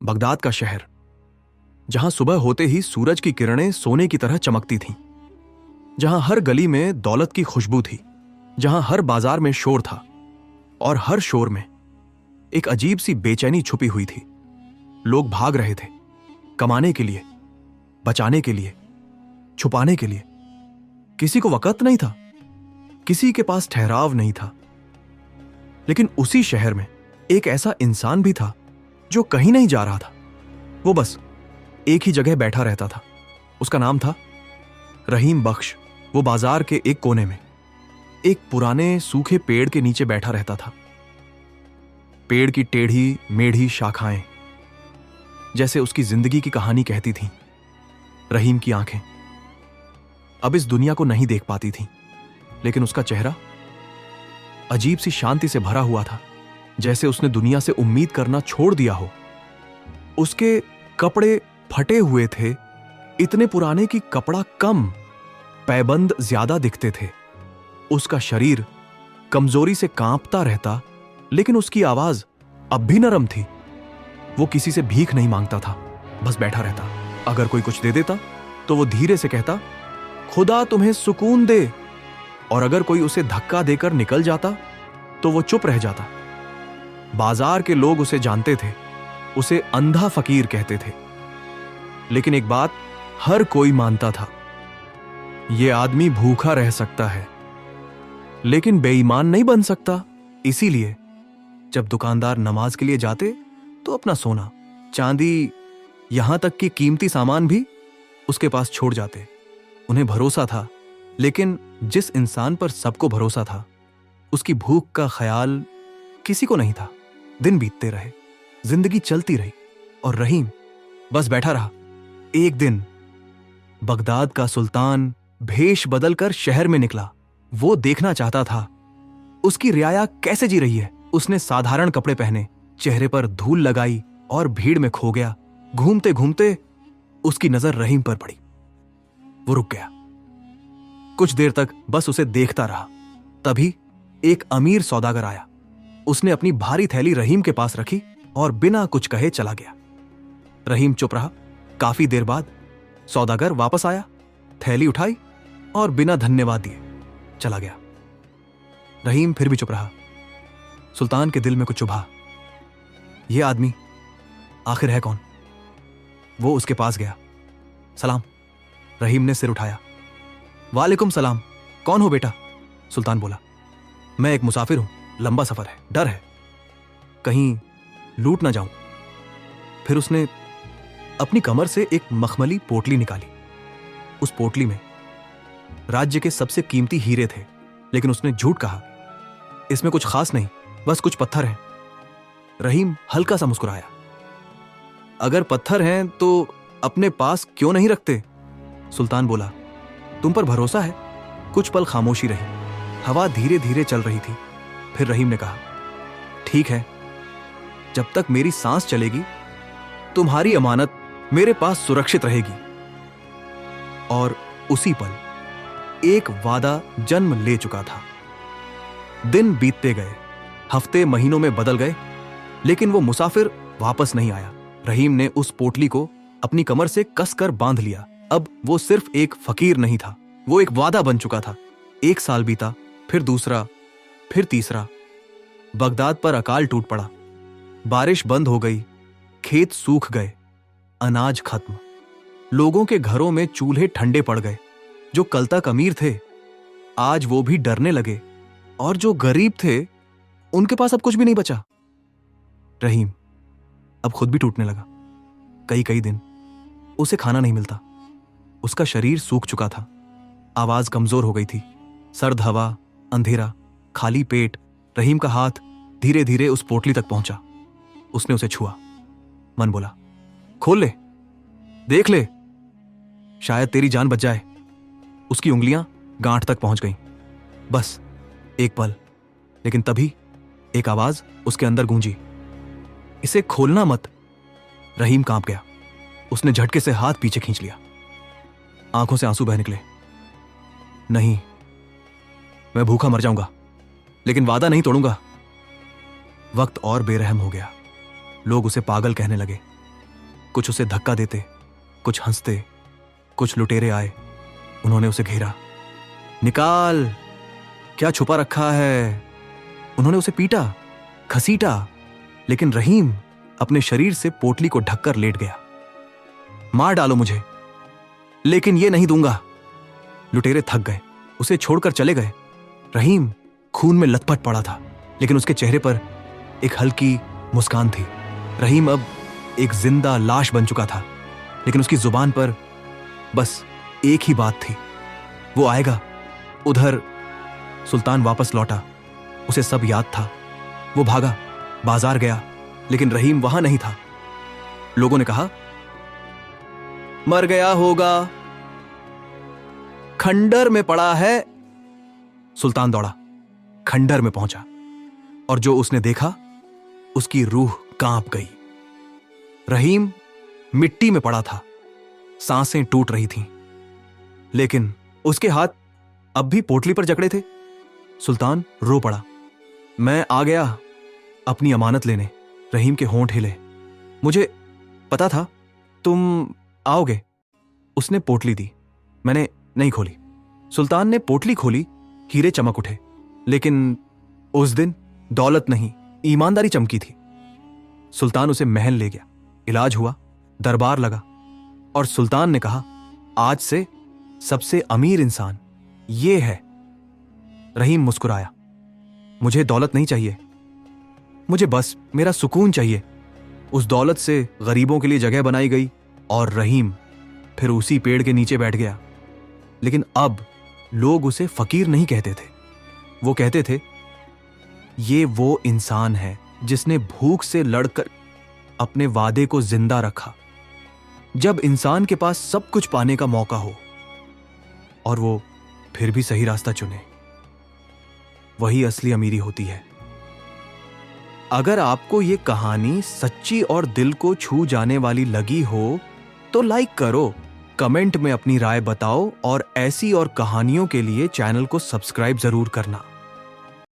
Baghdad का शहर, जहां सुबह होते ही सूरज की किरणें सोने की तरह चमकती थीं, जहां हर गली में दौलत की खुशबू थी, जहां हर बाजार में शोर था और हर शोर में एक अजीब सी बेचैनी छुपी हुई थी। लोग भाग रहे थे, कमाने के लिए, बचाने के लिए, छुपाने के लिए। किसी को वक़्त नहीं था, किसी के पास ठहराव नहीं था। लेकिन उसी शहर में एक ऐसा इंसान भी था जो कहीं नहीं जा रहा था। वो बस एक ही जगह बैठा रहता था। उसका नाम था रहीम बख्श। वो बाजार के एक कोने में एक पुराने सूखे पेड़ के नीचे बैठा रहता था। पेड़ की टेढ़ी मेढ़ी शाखाएं जैसे उसकी जिंदगी की कहानी कहती थीं। रहीम की आंखें अब इस दुनिया को नहीं देख पाती थीं, लेकिन उसका चेहरा अजीब सी शांति से भरा हुआ था, जैसे उसने दुनिया से उम्मीद करना छोड़ दिया हो। उसके कपड़े फटे हुए थे, इतने पुराने कि कपड़ा कम, पैबंद ज्यादा दिखते थे। उसका शरीर कमजोरी से कांपता रहता, लेकिन उसकी आवाज अब भी नरम थी। वो किसी से भीख नहीं मांगता था, बस बैठा रहता। अगर कोई कुछ दे देता तो वो धीरे से कहता, खुदा तुम्हें सुकून दे। और अगर कोई उसे धक्का देकर निकल जाता तो वो चुप रह जाता। बाजार के लोग उसे जानते थे, उसे अंधा फकीर कहते थे। लेकिन एक बात हर कोई मानता था, यह आदमी भूखा रह सकता है, लेकिन बेईमान नहीं बन सकता। इसीलिए जब दुकानदार नमाज के लिए जाते तो अपना सोना, चांदी, यहां तक कि कीमती सामान भी उसके पास छोड़ जाते। उन्हें भरोसा था, लेकिन जिस इंसान पर सबको भरोसा था, उसकी भूख का ख्याल किसी को नहीं था। दिन बीतते रहे, जिंदगी चलती रही और रहीम बस बैठा रहा। एक दिन बगदाद का सुल्तान भेष बदलकर शहर में निकला। वो देखना चाहता था उसकी रियाया कैसे जी रही है। उसने साधारण कपड़े पहने, चेहरे पर धूल लगाई और भीड़ में खो गया। घूमते घूमते उसकी नजर रहीम पर पड़ी। वो रुक गया, कुछ देर तक बस उसे देखता रहा। तभी एक अमीर सौदागर आया। उसने अपनी भारी थैली रहीम के पास रखी और बिना कुछ कहे चला गया। रहीम चुप रहा। काफी देर बाद सौदागर वापस आया, थैली उठाई और बिना धन्यवाद दिए चला गया। रहीम फिर भी चुप रहा। सुल्तान के दिल में कुछ चुभा। यह आदमी आखिर है कौन? वो उसके पास गया। सलाम। रहीम ने सिर उठाया। वालेकुम सलाम। कौन हो बेटा? सुल्तान बोला। मैं एक मुसाफिर हूं, लंबा सफर है, डर है कहीं लूट ना जाऊं। फिर उसने अपनी कमर से एक मखमली पोटली निकाली। उस पोटली में राज्य के सबसे कीमती हीरे थे, लेकिन उसने झूठ कहा, इसमें कुछ खास नहीं, बस कुछ पत्थर हैं। रहीम हल्का सा मुस्कुराया। अगर पत्थर हैं तो अपने पास क्यों नहीं रखते? सुल्तान बोला। तुम पर भरोसा है। कुछ पल खामोशी रही। हवा धीरे धीरे चल रही थी। फिर रहीम ने कहा, ठीक है, जब तक मेरी सांस चलेगी तुम्हारी अमानत मेरे पास सुरक्षित रहेगी। और उसी पल एक वादा जन्म ले चुका था। दिन बीतते गए, हफ्ते महीनों में बदल गए, लेकिन वो मुसाफिर वापस नहीं आया। रहीम ने उस पोटली को अपनी कमर से कसकर बांध लिया। अब वो सिर्फ एक फकीर नहीं था, वो एक वादा बन चुका था। 1 साल बीता, फिर दूसरा, फिर तीसरा। बगदाद पर अकाल टूट पड़ा। बारिश बंद हो गई, खेत सूख गए, अनाज खत्म। लोगों के घरों में चूल्हे ठंडे पड़ गए। जो कल तक अमीर थे, आज वो भी डरने लगे, और जो गरीब थे, उनके पास अब कुछ भी नहीं बचा। रहीम अब खुद भी टूटने लगा। कई दिन उसे खाना नहीं मिलता। उसका शरीर सूख चुका था, आवाज कमजोर हो गई थी। सर्द हवा, अंधेरा, खाली पेट। रहीम का हाथ धीरे धीरे उस पोटली तक पहुंचा। उसने उसे छुआ। मन बोला, खोल ले, देख ले, शायद तेरी जान बच जाए। उसकी उंगलियां गांठ तक पहुंच गईं। बस एक पल, लेकिन तभी एक आवाज उसके अंदर गूंजी, इसे खोलना मत। रहीम कांप गया। उसने झटके से हाथ पीछे खींच लिया। आंखों से आंसू बह निकले। नहीं, मैं भूखा मर जाऊंगा, लेकिन वादा नहीं तोड़ूंगा। वक्त और बेरहम हो गया। लोग उसे पागल कहने लगे। कुछ उसे धक्का देते, कुछ हंसते, कुछ लुटेरे आए। उन्होंने उसे घेरा। निकाल, क्या छुपा रखा है? उन्होंने उसे पीटा, घसीटा, लेकिन रहीम अपने शरीर से पोटली को ढककर लेट गया। मार डालो मुझे, लेकिन ये नहीं दूंगा। लुटेरे थक गए, उसे छोड़कर चले गए। रहीम खून में लथपथ पड़ा था, लेकिन उसके चेहरे पर एक हल्की मुस्कान थी। रहीम अब एक जिंदा लाश बन चुका था, लेकिन उसकी जुबान पर बस एक ही बात थी, वो आएगा। उधर सुल्तान वापस लौटा, उसे सब याद था। वो भागा, बाजार गया, लेकिन रहीम वहां नहीं था। लोगों ने कहा, मर गया होगा, खंडर में पड़ा है। सुल्तान दौड़ा, खंडर में पहुंचा, और जो उसने देखा उसकी रूह कांप गई। रहीम मिट्टी में पड़ा था, सांसें टूट रही थीं, लेकिन उसके हाथ अब भी पोटली पर जकड़े थे। सुल्तान रो पड़ा। मैं आ गया अपनी अमानत लेने। रहीम के होंठ हिले। मुझे पता था तुम आओगे। उसने पोटली दी, मैंने नहीं खोली। सुल्तान ने पोटली खोली, हीरे चमक उठे, लेकिन उस दिन दौलत नहीं, ईमानदारी चमकी थी। सुल्तान उसे महल ले गया, इलाज हुआ, दरबार लगा, और सुल्तान ने कहा, आज से सबसे अमीर इंसान ये है। रहीम मुस्कुराया। मुझे दौलत नहीं चाहिए, मुझे बस मेरा सुकून चाहिए। उस दौलत से गरीबों के लिए जगह बनाई गई, और रहीम फिर उसी पेड़ के नीचे बैठ गया। लेकिन अब लोग उसे फकीर नहीं कहते थे, वो कहते थे, ये वो इंसान है जिसने भूख से लड़कर अपने वादे को जिंदा रखा। जब इंसान के पास सब कुछ पाने का मौका हो और वो फिर भी सही रास्ता चुने, वही असली अमीरी होती है। अगर आपको ये कहानी सच्ची और दिल को छू जाने वाली लगी हो तो लाइक करो, कमेंट में अपनी राय बताओ, और ऐसी और कहानियों के लिए चैनल को सब्सक्राइब जरूर करना।